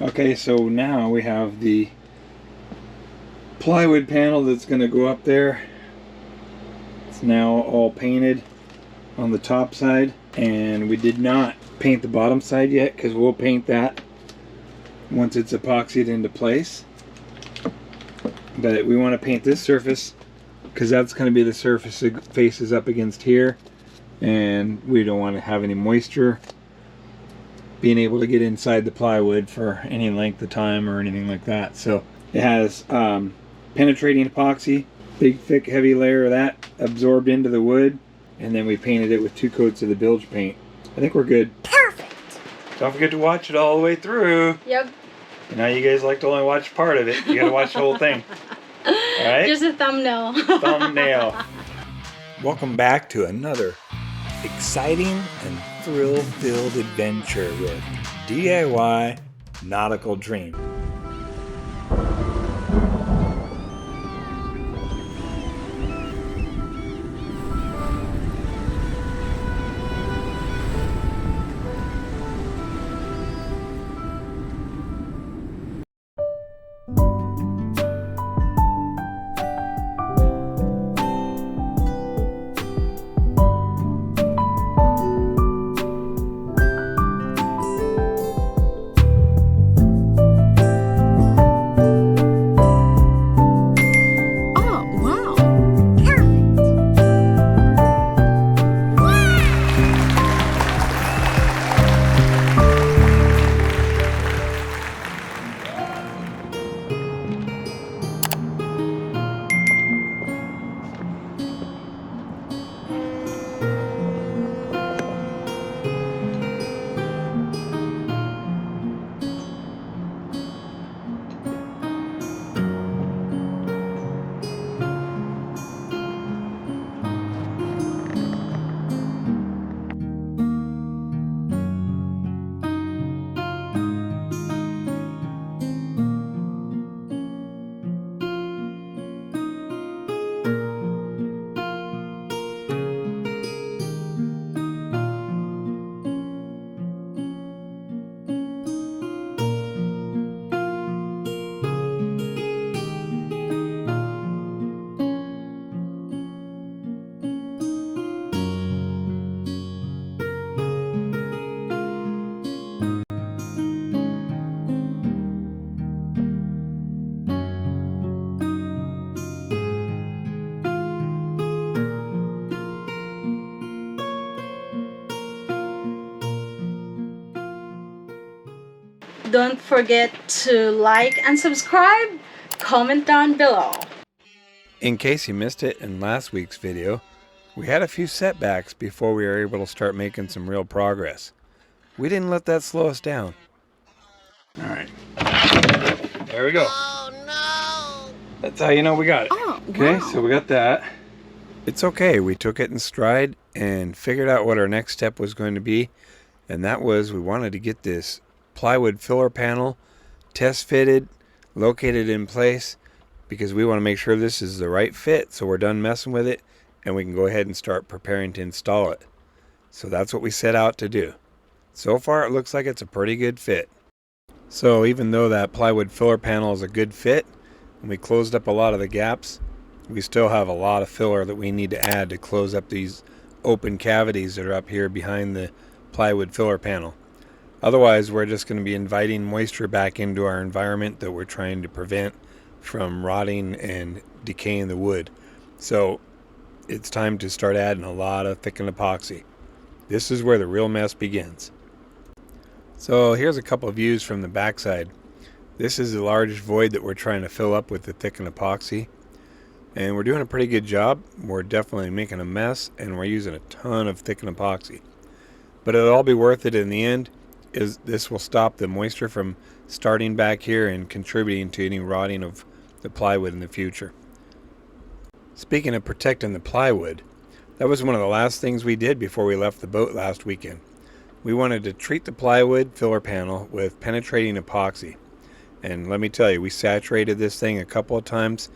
Okay, so now we have the plywood panel that's going to go up there. It's now all painted on the top side, and we did not paint the bottom side yet because we'll paint that once it's epoxied into place. But we want to paint this surface because that's going to be the surface it faces up against here, and we don't want to have any moisture being able to get inside the plywood for any length of time or anything like that. So it has penetrating epoxy, big thick heavy layer of that absorbed into the wood, and then we painted it with 2 coats of the bilge paint. I think we're good. Perfect. Don't forget to watch it all the way through. Yep. And now you guys like to only watch part of it. You gotta watch the whole thing. Alright? Just a thumbnail. Thumbnail. Welcome back to another exciting and thrill-filled adventure with DIY Nautical Dream. Don't forget to like and subscribe. Comment down below. In case you missed it in last week's video, we had a few setbacks before we were able to start making some real progress. We didn't let that slow us down. Alright. There we go. Oh no! That's how you know we got it. Oh, okay, wow. so we got that. It's okay. We took it in stride and figured out what our next step was going to be. And that was we wanted to get this plywood filler panel test fitted, located in place, because we want to make sure this is the right fit so we're done messing with it and we can go ahead and start preparing to install it. So that's what we set out to do. So far it looks like it's a pretty good fit. So even though that plywood filler panel is a good fit and we closed up a lot of the gaps, we still have a lot of filler that we need to add to close up these open cavities that are up here behind the plywood filler panel. Otherwise, we're just going to be inviting moisture back into our environment that we're trying to prevent from rotting and decaying the wood. So it's time to start adding a lot of thickened epoxy. This is where the real mess begins. So here's a couple of views from the backside. This is the large void that we're trying to fill up with the thickened epoxy. And we're doing a pretty good job. We're definitely making a mess, and we're using a ton of thickened epoxy. But it'll all be worth it in the end. This will stop the moisture from starting back here and contributing to any rotting of the plywood in the future. Speaking of protecting the plywood, that was one of the last things we did before we left the boat last weekend. We wanted to treat the plywood filler panel with penetrating epoxy. And let me tell you, we saturated this thing a couple of times,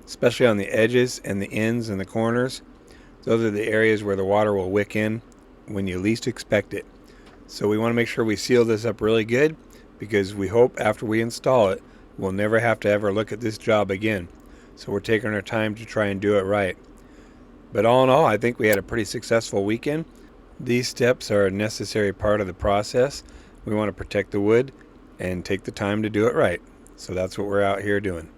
especially on the edges and the ends and the corners. Those are the areas where the water will wick in when you least expect it. So we want to make sure we seal this up really good because we hope after we install it, we'll never have to ever look at this job again. So we're taking our time to try and do it right. But all in all, I think we had a pretty successful weekend. These steps are a necessary part of the process. We want to protect the wood and take the time to do it right. So that's what we're out here doing.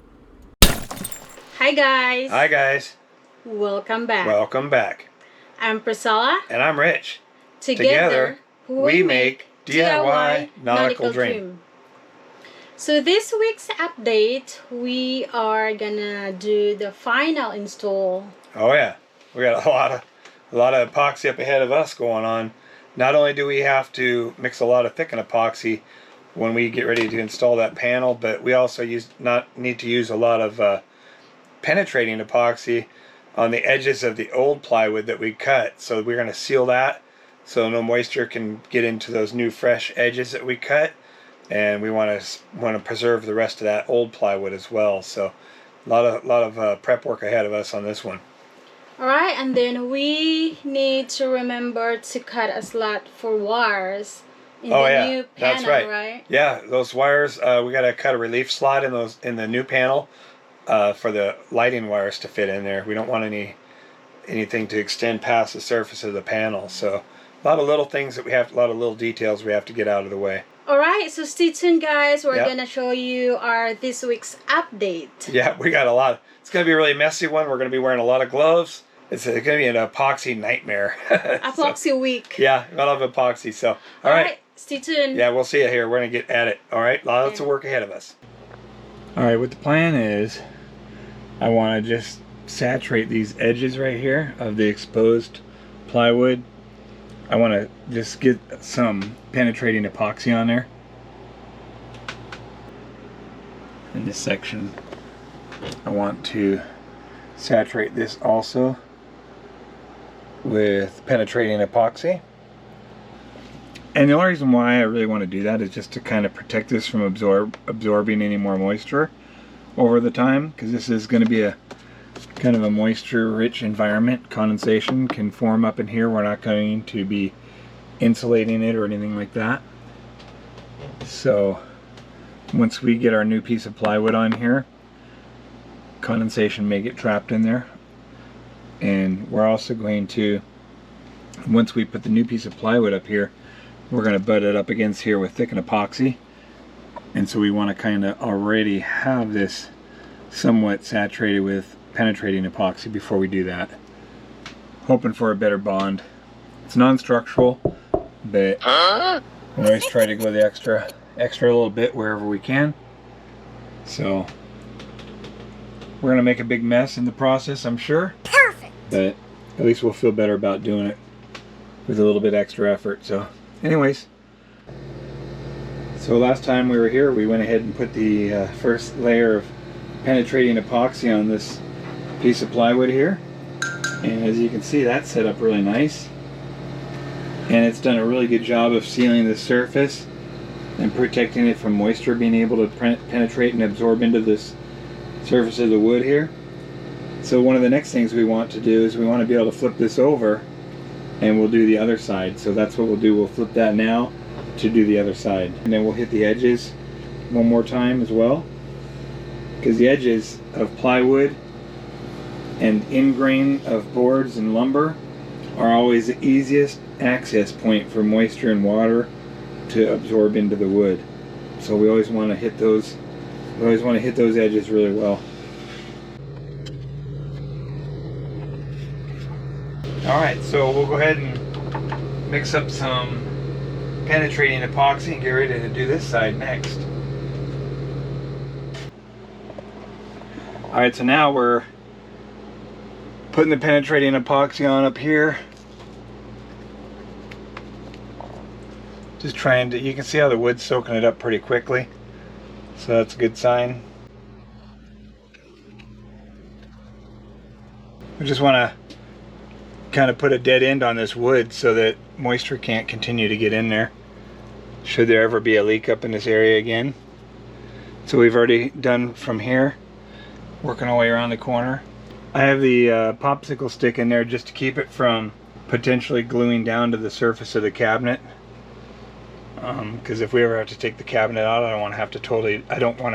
Hi guys. Hi guys. Welcome back. Welcome back. I'm Priscilla. And I'm Rich. Together we make DIY Nautical Dream. So this week's update, we are gonna do the final install. Oh yeah, we got a lot of epoxy up ahead of us going on. Not only do we have to mix a lot of thickened epoxy when we get ready to install that panel, but we also need to use a lot of penetrating epoxy on the edges of the old plywood that we cut. So we're going to seal that so no moisture can get into those new fresh edges that we cut, and we want to preserve the rest of that old plywood as well. So a lot of prep work ahead of us on this one. Alright, and then we need to remember to cut a slot for wires in the new panel, that's right? Yeah, those wires, we got to cut a relief slot in the new panel for the lighting wires to fit in there. We don't want anything to extend past the surface of the panel. So a lot of little things that a lot of little details we have to get out of the way. Alright, so stay tuned guys. We're gonna show you this week's update. Yeah, we got a lot. It's gonna be a really messy one. We're gonna be wearing a lot of gloves. It's gonna be an epoxy nightmare. Epoxy week. Yeah, a lot of epoxy. So all right, stay tuned. Yeah, we'll see you here. We're gonna get at it. All right, lots of work ahead of us. All right, what the plan is, I want to just saturate these edges right here of the exposed plywood. I want to just get some penetrating epoxy on there. In this section, I want to saturate this also with penetrating epoxy. And the only reason why I really want to do that is just to kind of protect this from absorbing any more moisture over the time, because this is going to be a kind of a moisture rich environment. Condensation can form up in here. We're not going to be insulating it or anything like that. So once we get our new piece of plywood on here, condensation may get trapped in there. And we're also going to, once we put the new piece of plywood up here, we're going to butt it up against here with thickened epoxy. And so we want to kind of already have this somewhat saturated with penetrating epoxy before we do that. Hoping for a better bond. It's non-structural, but we always try to go the extra little bit wherever we can. So we're going to make a big mess in the process, I'm sure. Perfect. But at least we'll feel better about doing it with a little bit extra effort. So anyways, so last time we were here, we went ahead and put the first layer of penetrating epoxy on this piece of plywood here, and as you can see, that's set up really nice, and it's done a really good job of sealing the surface and protecting it from moisture being able to penetrate and absorb into this surface of the wood here. So one of the next things we want to do is we want to be able to flip this over, and we'll do the other side. So that's what we'll do. We'll flip that now to do the other side, and then we'll hit the edges one more time as well, because the edges of plywood and end grain of boards and lumber are always the easiest access point for moisture and water to absorb into the wood. So we always want to hit those. We always want to hit those edges really well. All right, so we'll go ahead and mix up some penetrating epoxy and get ready to do this side next. All right, so now we're putting the penetrating epoxy on up here. Just trying to, you can see how the wood's soaking it up pretty quickly. So that's a good sign. We just want to kind of put a dead end on this wood so that moisture can't continue to get in there should there ever be a leak up in this area again. So we've already done from here, working our way around the corner. I have the popsicle stick in there just to keep it from potentially gluing down to the surface of the cabinet. because if we ever have to take the cabinet out, I don't want to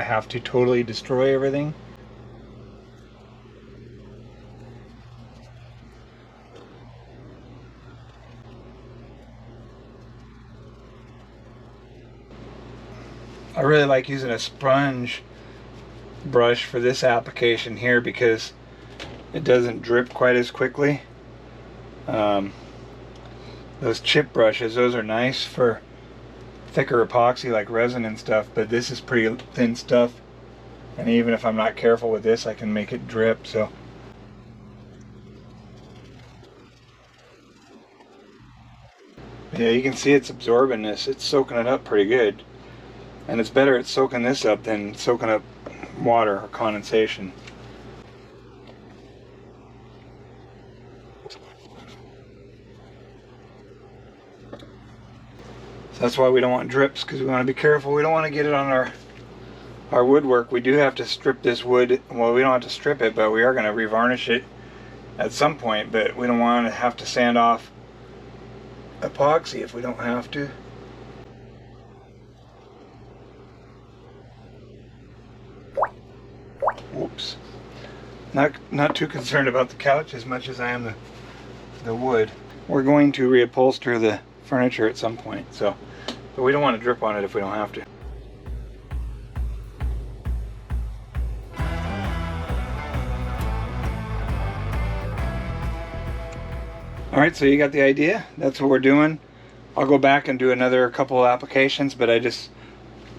have to totally destroy everything. I really like using a sponge brush for this application here because it doesn't drip quite as quickly. Those chip brushes, those are nice for thicker epoxy like resin and stuff, but this is pretty thin stuff, and even if I'm not careful with this, I can make it drip. So yeah, you can see it's absorbing this, it's soaking it up pretty good, and it's better at soaking this up than soaking up water or condensation. That's why we don't want drips, because we want to be careful. We don't want to get it on our woodwork. We do have to strip this wood. Well, we don't have to strip it, but we are going to revarnish it at some point. But we don't want to have to sand off epoxy if we don't have to. Whoops. Not too concerned about the couch as much as I am the wood. We're going to reupholster the furniture at some point, so but we don't want to drip on it if we don't have to. Alright, so you got the idea. That's what we're doing. I'll go back and do another couple of applications, but I just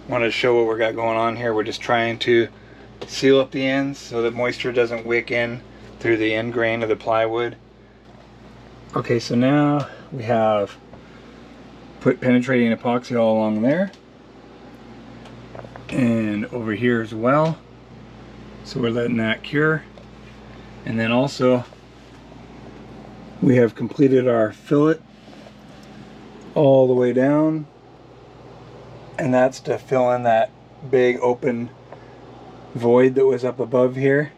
wanted to show what we got going on here. We're just trying to seal up the ends so that moisture doesn't wick in through the end grain of the plywood. Okay, so now we have put penetrating epoxy all along there and over here as well, so we're letting that cure. And then also we have completed our fillet all the way down, and that's to fill in that big open void that was up above here.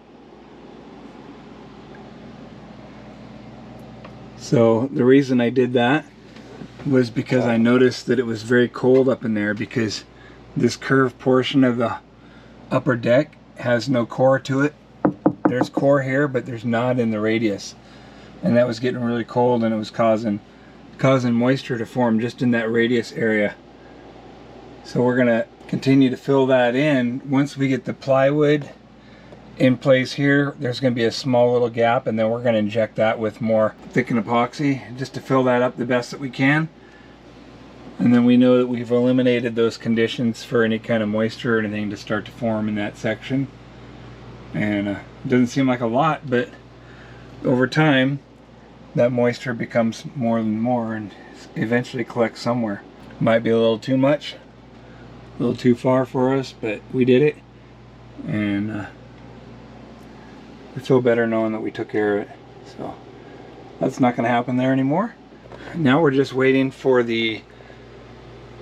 So the reason I did that was because I noticed that it was very cold up in there, because this curved portion of the upper deck has no core to it. There's core here, but there's not in the radius, and that was getting really cold, and it was causing moisture to form just in that radius area. So we're gonna continue to fill that in. Once we get the plywood in place here, there's going to be a small little gap, and then we're going to inject that with more thickened epoxy just to fill that up the best that we can. And then we know that we've eliminated those conditions for any kind of moisture or anything to start to form in that section. And it doesn't seem like a lot, but over time that moisture becomes more and more and eventually collects somewhere. Might be a little too much, a little too far for us, but we did it, and we feel better knowing that we took care of it. So that's not going to happen there anymore. Now we're just waiting for the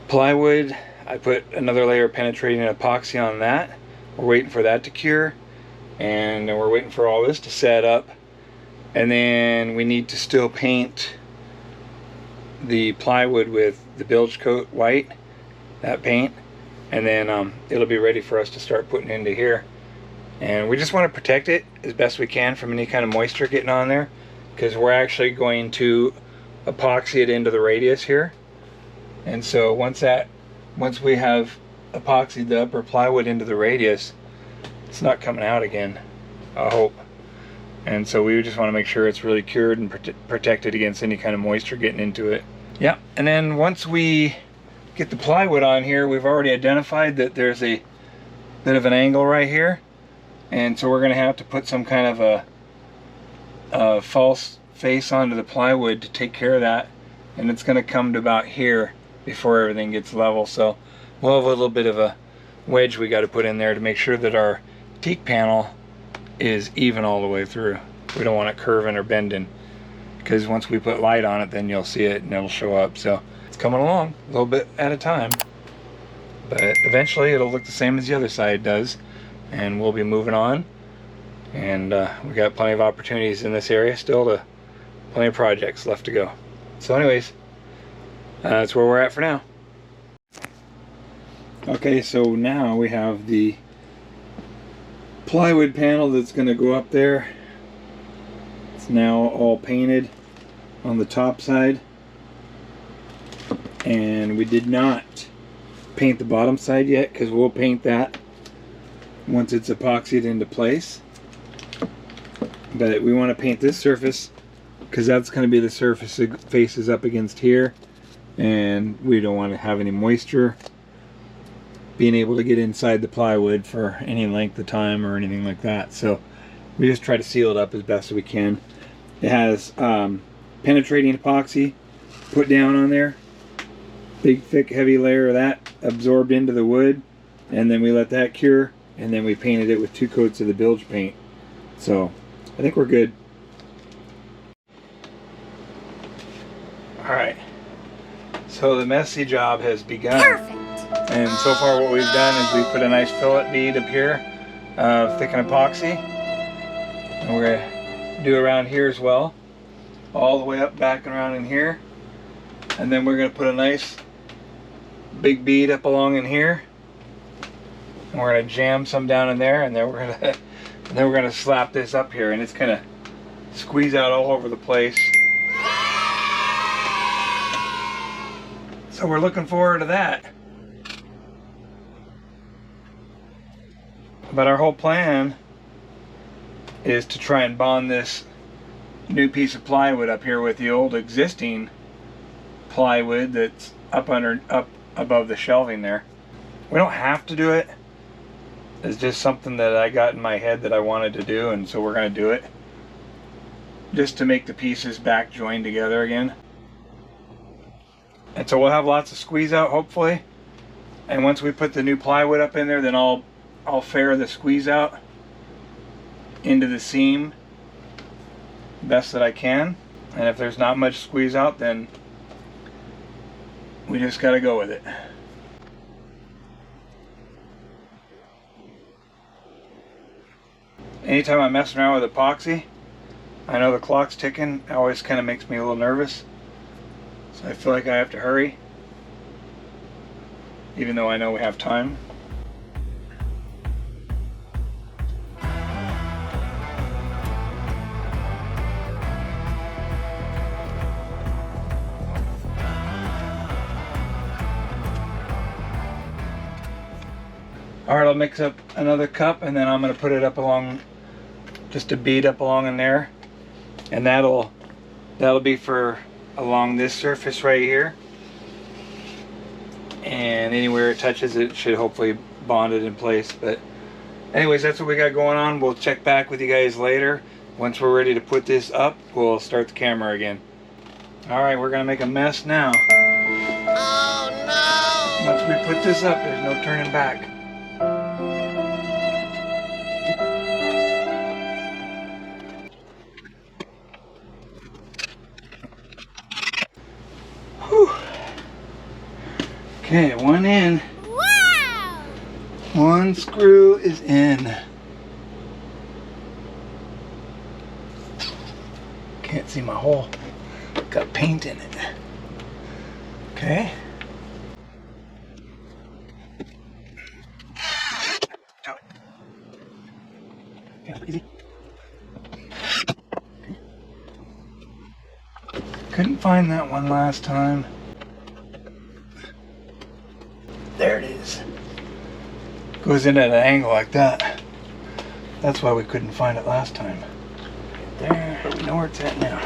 plywood. I put another layer of penetrating epoxy on that. We're waiting for that to cure, and we're waiting for all this to set up, and then we need to still paint the plywood with the bilge coat white, that paint, and then it'll be ready for us to start putting into here. And we just want to protect it as best we can from any kind of moisture getting on there, because we're actually going to epoxy it into the radius here. And so once we have epoxied the upper plywood into the radius, it's not coming out again, I hope. And so we just want to make sure it's really cured and protected against any kind of moisture getting into it. Yeah, and then once we get the plywood on here, we've already identified that there's a bit of an angle right here. And so we're going to have to put some kind of a false face onto the plywood to take care of that. And it's going to come to about here before everything gets level. So we'll have a little bit of a wedge we got to put in there to make sure that our teak panel is even all the way through. We don't want it curving or bending, because once we put light on it, then you'll see it and it'll show up. So it's coming along a little bit at a time, but eventually it'll look the same as the other side does. And we'll be moving on, and we got plenty of opportunities in this area still, plenty of projects left to go. So anyways, that's where we're at for now. Okay, so now we have the plywood panel that's going to go up there. It's now all painted on the top side, and we did not paint the bottom side yet because we'll paint that once it's epoxied into place. But we want to paint this surface because that's going to be the surface that faces up against here, and we don't want to have any moisture being able to get inside the plywood for any length of time or anything like that. So we just try to seal it up as best as we can. It has penetrating epoxy put down on there, big thick heavy layer of that absorbed into the wood, and then we let that cure, and then we painted it with 2 coats of the bilge paint. So I think we're good. Alright, so the messy job has begun. Perfect. And so far what we've done is we put a nice fillet bead up here of thickened epoxy. And we're going to do around here as well. All the way up, back and around in here. And then we're going to put a nice big bead up along in here. And we're going to jam some down in there, and then we're going to slap this up here, and it's going to squeeze out all over the place. So we're looking forward to that. But our whole plan is to try and bond this new piece of plywood up here with the old existing plywood that's up above the shelving there. We don't have to do it. It's just something that I got in my head that I wanted to do, and so we're going to do it just to make the pieces back joined together again. And so we'll have lots of squeeze out, hopefully. And once we put the new plywood up in there, then I'll fair the squeeze out into the seam best that I can. And if there's not much squeeze out, then we just got to go with it. Anytime I'm messing around with epoxy, I know the clock's ticking. It always kind of makes me a little nervous. So I feel like I have to hurry, even though I know we have time. Alright, I'll mix up another cup, and then I'm going to put it up along, just a bead up along in there, and that'll be for along this surface right here, and anywhere it touches it should hopefully bond it in place. But anyways, that's what we got going on. We'll check back with you guys later. Once we're ready to put this up, we'll start the camera again. Alright, we're going to make a mess now. Oh no! Once we put this up, there's no turning back. Okay, one in. Wow! One screw is in. Can't see my hole. Got paint in it. Okay. Okay, easy. Okay. Couldn't find that one last time. There it is. Goes in at an angle like that. That's why we couldn't find it last time. Right there, but we know where it's at now.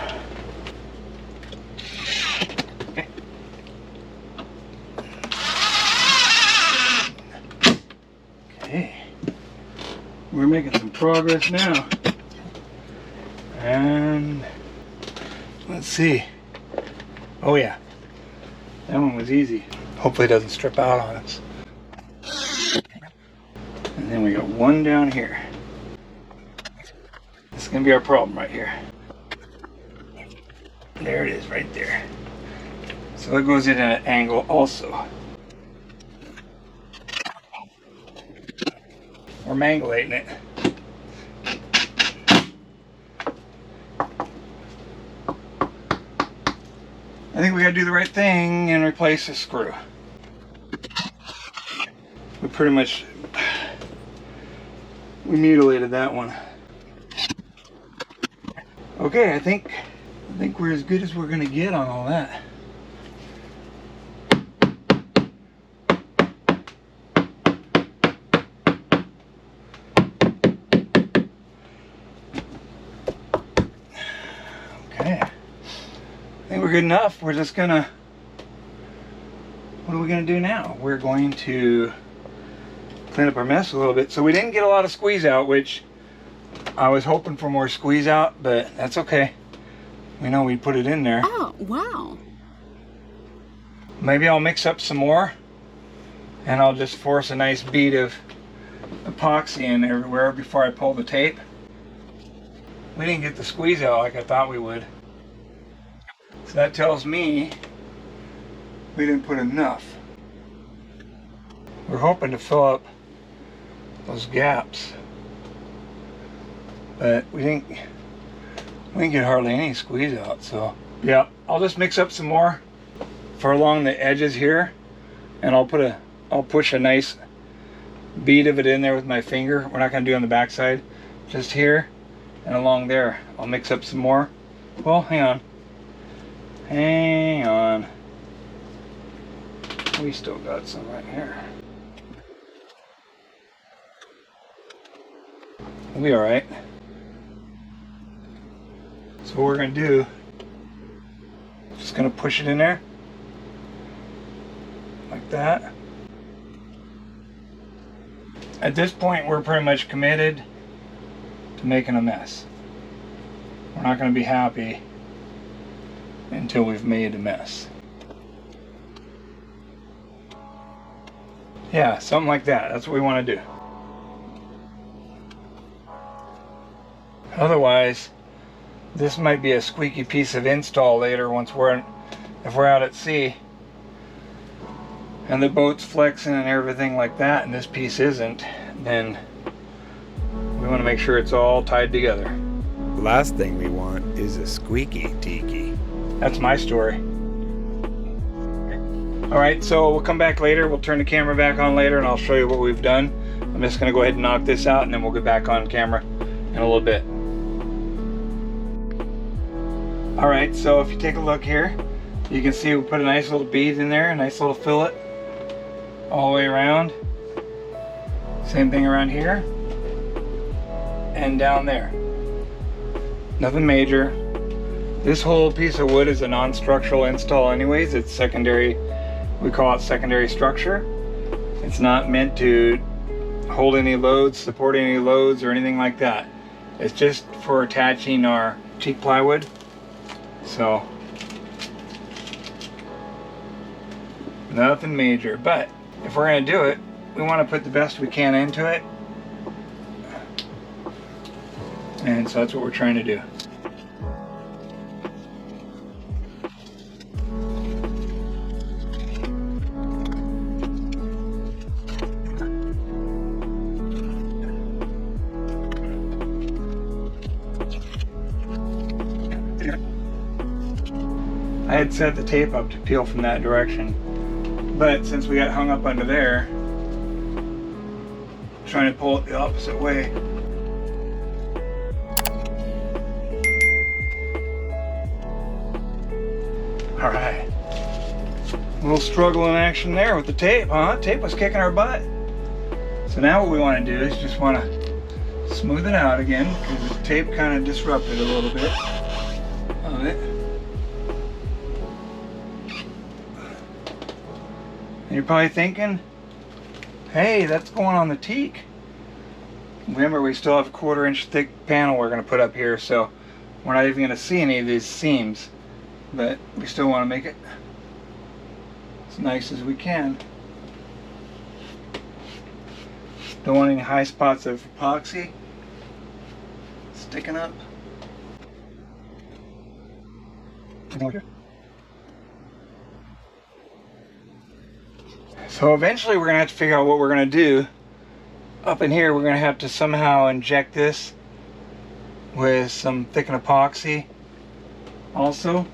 Okay. Okay. We're making some progress now. And let's see. Oh yeah. That one was easy. Hopefully it doesn't strip out on us. And then we got one down here. This is going to be our problem right here. There it is right there. So it goes in at an angle also. We're mangulating it. I think we got to do the right thing and replace the screw. we pretty much mutilated that one. Okay, I think we're as good as we're gonna get on all that. Okay, I think we're good enough. We're just gonna, what are we gonna do now? We're going to clean up our mess a little bit. So we didn't get a lot of squeeze out, which I was hoping for more squeeze out, but that's okay. We know we put it in there. Oh, wow. Maybe I'll mix up some more and I'll just force a nice bead of epoxy in everywhere before I pull the tape. We didn't get the squeeze out like I thought we would. So that tells me we didn't put enough. We're hoping to fill up those gaps, but we didn't get hardly any squeeze out. So yeah, I'll just mix up some more for along the edges here, and I'll push a nice bead of it in there with my finger. We're not going to do on the back side, just here and along there. I'll mix up some more. Well, hang on, we still got some right here. We'll be all right. So what we're gonna do, just gonna push it in there like that. At this point, we're pretty much committed to making a mess. We're not gonna be happy until we've made a mess. Yeah, something like that. That's what we want to do. Otherwise, this might be a squeaky piece of install later once if we're out at sea and the boat's flexing and everything like that, and this piece isn't, then we want to make sure it's all tied together. Last thing we want is a squeaky tiki. That's my story. Alright, so we'll come back later. We'll turn the camera back on later and I'll show you what we've done. I'm just going to go ahead and knock this out and then we'll get back on camera in a little bit. Alright, so if you take a look here, you can see we put a nice little bead in there, a nice little fillet all the way around. Same thing around here and down there. Nothing major. This whole piece of wood is a non-structural install anyways. It's secondary, we call it secondary structure. It's not meant to hold any loads, support any loads or anything like that. It's just for attaching our teak plywood. So nothing major, but if we're going to do it, we want to put the best we can into it, and so that's what we're trying to do. I had set the tape up to peel from that direction, but since we got hung up under there, I'm trying to pull it the opposite way. Alright. A little struggle in action there with the tape, huh? Tape was kicking our butt. So now what we want to do is just want to smooth it out again, because the tape kind of disrupted a little bit of it. And you're probably thinking, hey, that's going on the teak. Remember, we still have a 1/4 inch thick panel we're going to put up here, so we're not even going to see any of these seams, but we still want to make it as nice as we can. Don't want any high spots of epoxy sticking up. So eventually we're going to have to figure out what we're going to do. Up in here we're going to have to somehow inject this with some thickened epoxy also.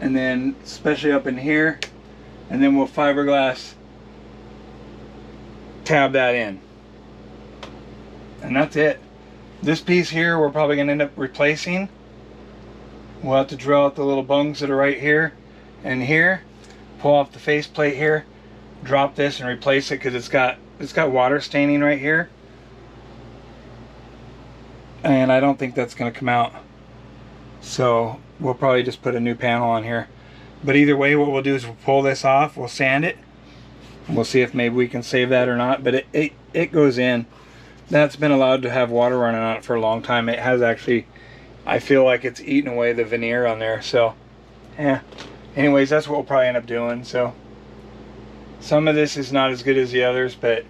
And then especially up in here. And then we'll fiberglass tab that in. And that's it. This piece here we're probably going to end up replacing. We'll have to drill out the little bungs that are right here and here, pull off the faceplate here, drop this and replace it because it's got water staining right here. And I don't think that's going to come out. So we'll probably just put a new panel on here. But either way, what we'll do is we'll pull this off, we'll sand it, and we'll see if maybe we can save that or not. But it goes in. That's been allowed to have water running on it for a long time. It has actually, I feel like it's eaten away the veneer on there. So, yeah. Anyways, that's what we'll probably end up doing. So, some of this is not as good as the others, but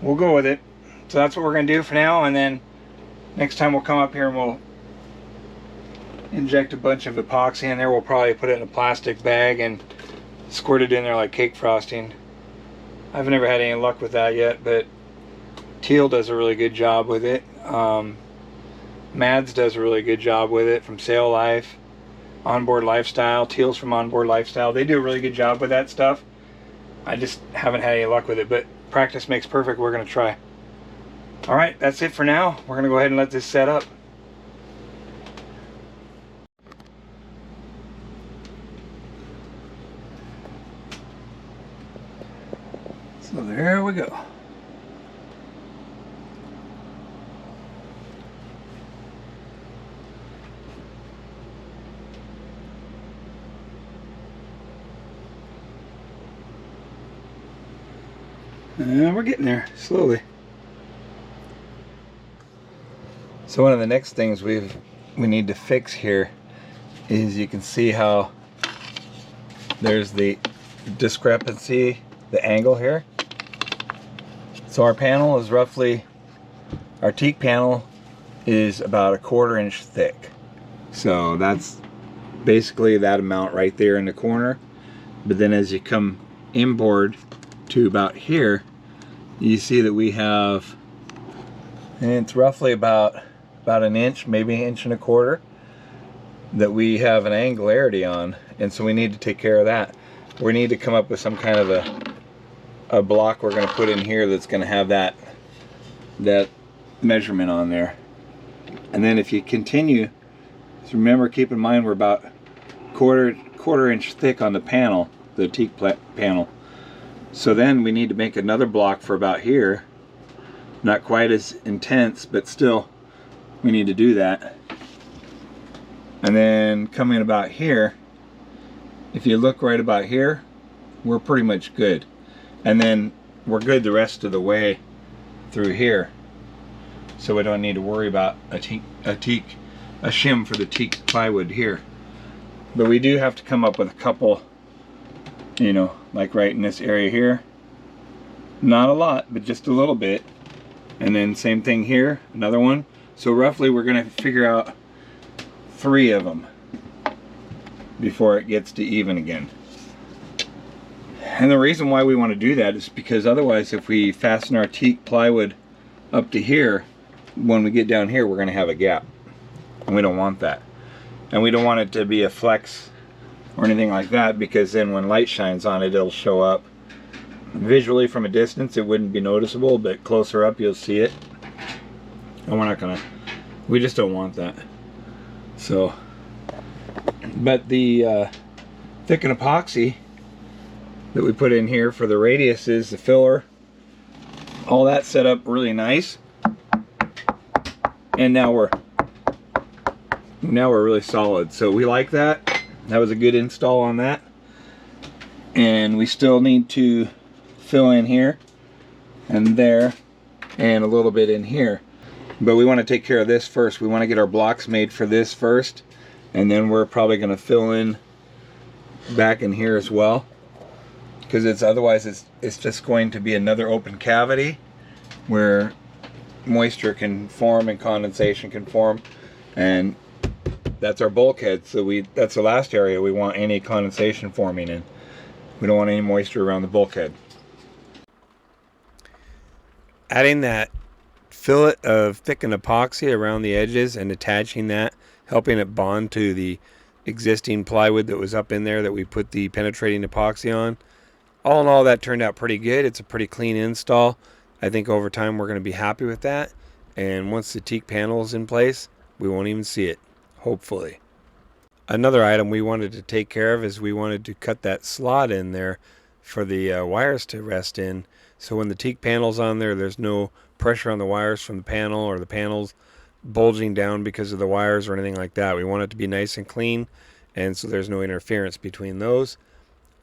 we'll go with it. So that's what we're going to do for now. And then next time we'll come up here and we'll inject a bunch of epoxy in there. We'll probably put it in a plastic bag and squirt it in there like cake frosting. I've never had any luck with that yet, but Teal does a really good job with it. Mads does a really good job with it from Sail Life, Onboard Lifestyle. Teal's from Onboard Lifestyle. They do a really good job with that stuff. I just haven't had any luck with it, but practice makes perfect. We're going to try. Alright, that's it for now. We're going to go ahead and let this set up. So there we go. And we're getting there slowly. So one of the next things we need to fix here is, you can see how there's the discrepancy, the angle here. So our panel is roughly, our teak panel is about 1/4 inch thick. So that's basically that amount right there in the corner. But then as you come inboard to about here, you see that we have, and it's roughly about an inch, maybe 1.25 inches, that we have an angularity on, and so we need to take care of that. We need to come up with some kind of a block we're going to put in here that's going to have that measurement on there. And then if you continue, just remember, keep in mind we're about quarter inch thick on the panel, the teak panel. So then we need to make another block for about here. Not quite as intense, but still we need to do that. And then coming about here, if you look right about here, we're pretty much good. And then we're good the rest of the way through here. So we don't need to worry about a shim for the teak plywood here. But we do have to come up with a couple, you know, like right in this area here. Not a lot, but just a little bit. And then same thing here, another one. So roughly we're going to figure out 3 of them before it gets to even again. And the reason why we want to do that is because otherwise, if we fasten our teak plywood up to here, when we get down here, we're going to have a gap. And we don't want that. And we don't want it to be a flex or anything like that, because then when light shines on it, it'll show up. Visually from a distance, it wouldn't be noticeable, but closer up, you'll see it. And we're not going to, we just don't want that. So, but the thickened epoxy that we put in here for the radiuses, the filler, all that set up really nice. And now we're really solid. So we like that. That was a good install on that. And we still need to fill in here and there and a little bit in here. But we want to take care of this first. We want to get our blocks made for this first, and then we're probably going to fill in back in here as well, because otherwise it's just going to be another open cavity where moisture can form and condensation can form, and that's our bulkhead. So that's the last area we want any condensation forming in. We don't want any moisture around the bulkhead. Adding that fillet of thickened epoxy around the edges and attaching that, helping it bond to the existing plywood that was up in there that we put the penetrating epoxy on, All in all, that turned out pretty good. It's a pretty clean install. I think over time we're going to be happy with that. And once the teak panel is in place, we won't even see it, hopefully. Another item we wanted to take care of is we wanted to cut that slot in there for the wires to rest in. So when the teak panel's on there, there's no pressure on the wires from the panel or the panels bulging down because of the wires or anything like that. We want it to be nice and clean, and so there's no interference between those.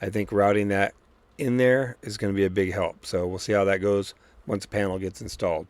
I think routing that in there is going to be a big help. So we'll see how that goes once the panel gets installed.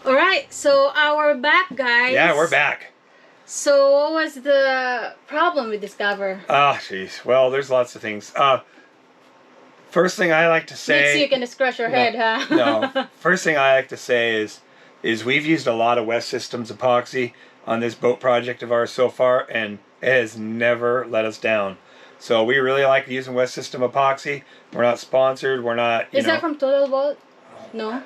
Alright, so we're back, guys. Yeah, we're back. So what was the problem we discovered? Oh, jeez. Well, there's lots of things. First thing I like to say... Makes you can scratch your head, huh? No. First thing I like to say is we've used a lot of West Systems epoxy on this boat project of ours so far, and it has never let us down. So we really like using West System epoxy. We're not sponsored. We're not, Is that from Total Boat? No?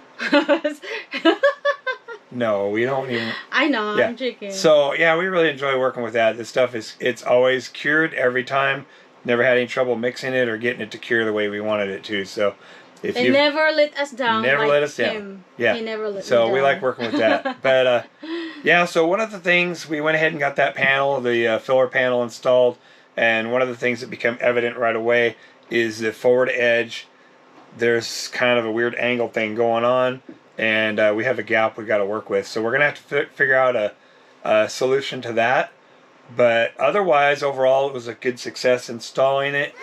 No, we don't even... I know, yeah. I'm joking. So, yeah, we really enjoy working with that. This stuff it's always cured every time. Never had any trouble mixing it or getting it to cure the way we wanted it to. So, if they you never let us down. Never like let us down. him. Yeah. He never let me so down. we like working with that. But yeah, so one of the things we went ahead and got that panel, the filler panel installed, and one of the things that became evident right away is the forward edge. There's kind of a weird angle thing going on, and we have a gap we got to work with. So we're gonna have to figure out a solution to that. But otherwise, overall, it was a good success installing it.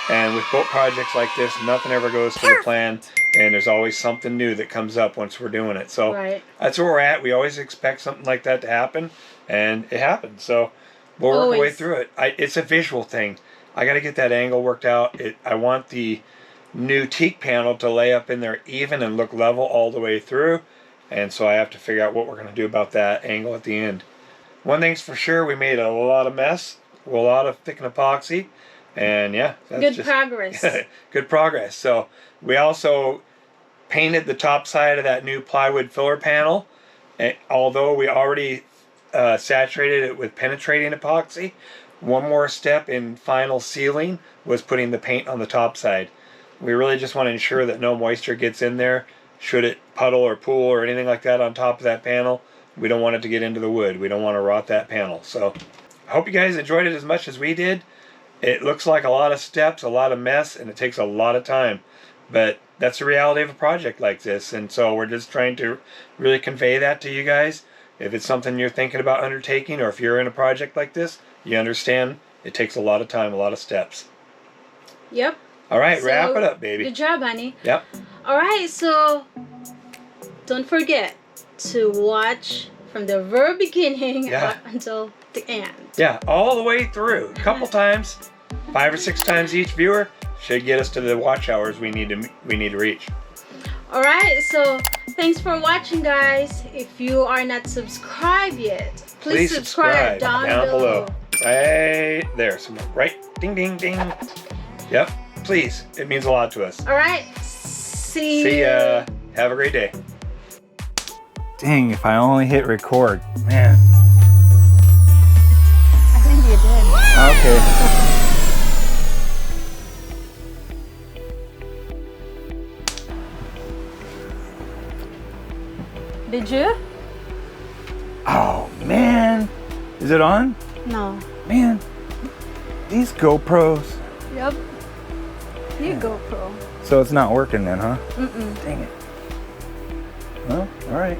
And with boat projects like this, nothing ever goes to the plan, and there's always something new that comes up once we're doing it. So that's where we're at. We always expect something like that to happen, and it happens. So we'll work our way through it. It's a visual thing. I got to get that angle worked out. I want the new teak panel to lay up in there even and look level all the way through, and so I have to figure out what we're going to do about that angle at the end. One thing's for sure, we made a lot of mess, a lot of thickened epoxy, and yeah, that's good progress. Good progress. So we also painted the top side of that new plywood filler panel, and although we already saturated it with penetrating epoxy. One more step in final sealing was putting the paint on the top side. We really just want to ensure that no moisture gets in there. Should it puddle or pool or anything like that on top of that panel, we don't want it to get into the wood. We don't want to rot that panel. So I hope you guys enjoyed it as much as we did. It looks like a lot of steps, a lot of mess, and it takes a lot of time. But that's the reality of a project like this. And so we're just trying to really convey that to you guys. If it's something you're thinking about undertaking, or if you're in a project like this, you understand it takes a lot of time, a lot of steps. Yep. All right, so, wrap it up, baby. Good job, honey. Yep. All right, so don't forget to watch from the very beginning up until the end. Yeah, all the way through. A couple times, 5 or 6 times each viewer should get us to the watch hours we need to reach. All right, so thanks for watching, guys. If you are not subscribed yet, please subscribe down below. Right there, right, ding, ding, ding. Yep, please. It means a lot to us. All right, see ya. Have a great day. Dang, if I only hit record, man. I think Okay. Did you? Oh man, is it on? No. Man, these GoPros. Yep. You GoPro. So it's not working then, huh? Mm-mm. Dang it. Well, all right.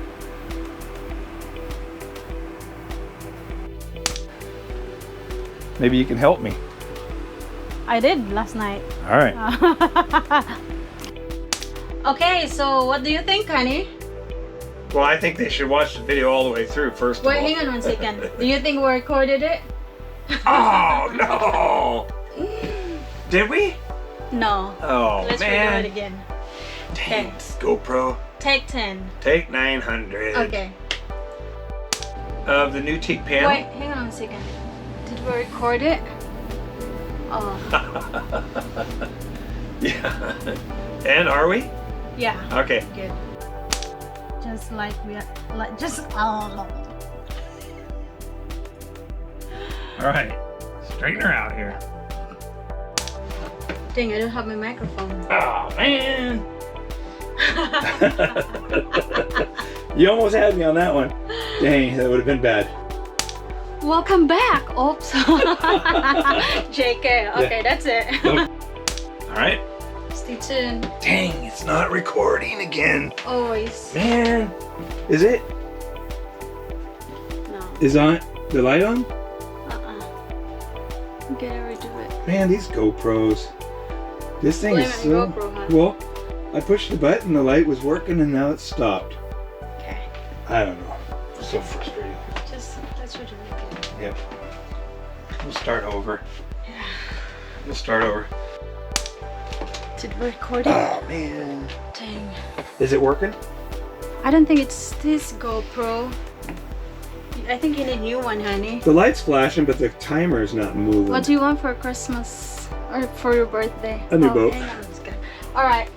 Maybe you can help me. I did last night. All right. Okay, so what do you think, honey? Well, I think they should watch the video all the way through first of Wait, all. hang on 1 second. Do you think we recorded it? Oh no! Did we? No. Oh Let's man! redo it again. Dang, GoPro. Take 10. Take 900. Okay. Of the new teak panel. Wait, hang on 1 second. Did we record it? Oh. Yeah. And are we? Yeah. Okay. Good. Just like we are, like just oh. All right. Straighten her out here. Dang, I don't have my microphone. Oh man! You almost had me on that one. Dang, that would have been bad. Welcome back. Oops. JK. Okay, that's it. All right. Stay tuned. Dang, it's not recording again. Always. Man, is it? No. Is on the light on? I'm gonna redo it. Man, these GoPros. This thing Blame is it so. on GoPro, huh? Well, I pushed the button, the light was working, and now it's stopped. Okay. I don't know. It's so frustrating. Just let's redo it again. Yep. We'll start over. Yeah. We'll start over. Did we record it? Oh man. Dang. Is it working? I don't think it's this GoPro. I think you need a new one, honey. The light's flashing, but the timer's not moving. What do you want for Christmas or for your birthday? A new boat. Hang on, let's go. All right.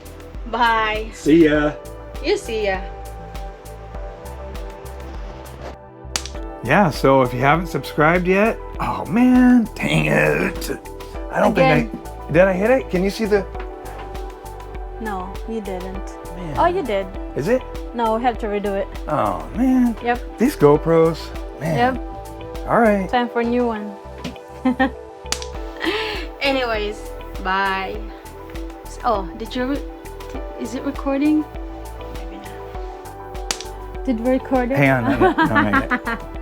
Bye. See ya. You see ya. Yeah, so if you haven't subscribed yet, oh man, dang it. I don't think I, did I hit it? Can you see the, No, you didn't. man. Oh, you did. Is it? No, we have to redo it. Oh man. Yep. These GoPros, man. Yep. All right. Time for a new one. Anyways, bye. Oh, is it recording? Maybe not. Did we record it? Hang on, not yet. No, not yet.